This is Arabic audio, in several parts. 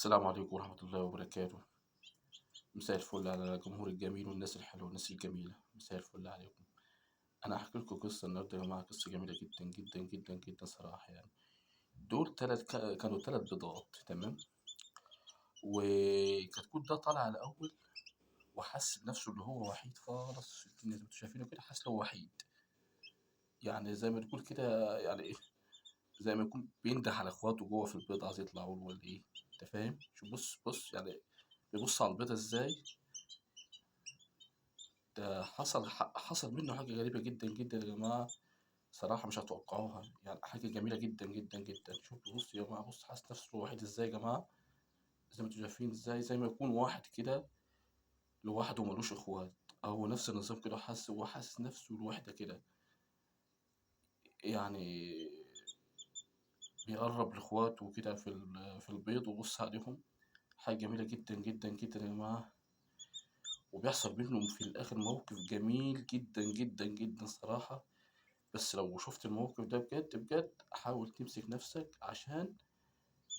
السلام عليكم ورحمة الله وبركاته. مساء الفل على الجمهور الجميل والناس الحلوة والناس الجميلة، مساء الفل عليكم. أنا هاحكي لكم قصة النهاردة يا جماعة، قصة جميلة جدًا، جدًا، جدًا، جدًا صراحة يعني. دول كانوا 3 بيضات تمام، وكتكوت ده طلع الأول وحس بنفسه اللي هو وحيد خالص في الدنيا، زي ما أنتم شايفينه كده حاسس إن هو وحيد، يعني زي ما تقول كده يعني إيه، زي ما يكون بينده على إخواته جوّه في البيضة عايز يطلعوا له والّا إيه، أنت فاهم؟ شوف بُص يعني بيبُص على البيضة إزاي. ده حصل منه حاجة غريبة جدًا، جدًا يا جماعة، صراحة مش هتتوقعوها، يعني حاجة جميلة جدًا، جدًا، جدًا. شوفوا بُص يا جماعة، بُص حاسس نفسه وحيد إزاي يا جماعة، زي ما أنتم شايفين إزاي، زي ما يكون واحد كده لوحده ما لوش إخوات، أهو نفس النظام كده هو حاسس نفسه لوحده كده، يعني بيقرّب لإخواته كده في البيض ويبُص عليهم، حاجة جميلة جدًا، جدًا، جدًا يا جماعة، وبيحصل بينهم في الآخر موقف جميل جدًا، جدًا، جدًا الصراحة. بس لو شُفت الموقف ده بجد، بجد حاول تمسك نَفْسك عشان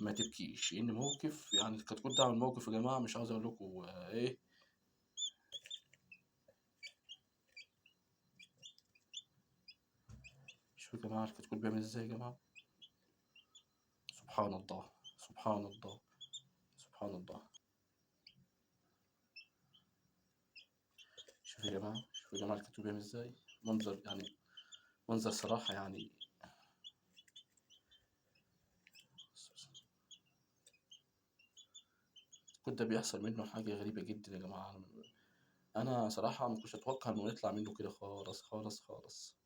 ما تبكيش، لإن موقف يعني الكتكوت ده عمل موقف يا جماعة مش عاوز أقول لكم إيه. شوفوا يا جماعة الكتكوت بيعمل إزاي يا جماعة، سبحان الله، سبحان الله، سبحان الله. شوفوا يا جماعة، شوفوا يا جماعة الكتكوت بيعمل إزاي، منظر يعني منظر صراحة يعني. الكتكوت ده بيحصل منّه حاجة غريبة جدًا يا جماعة، أنا صراحة ما كنتش أتوقع إنه يطلع منّه كده خالص، خالص، خالص.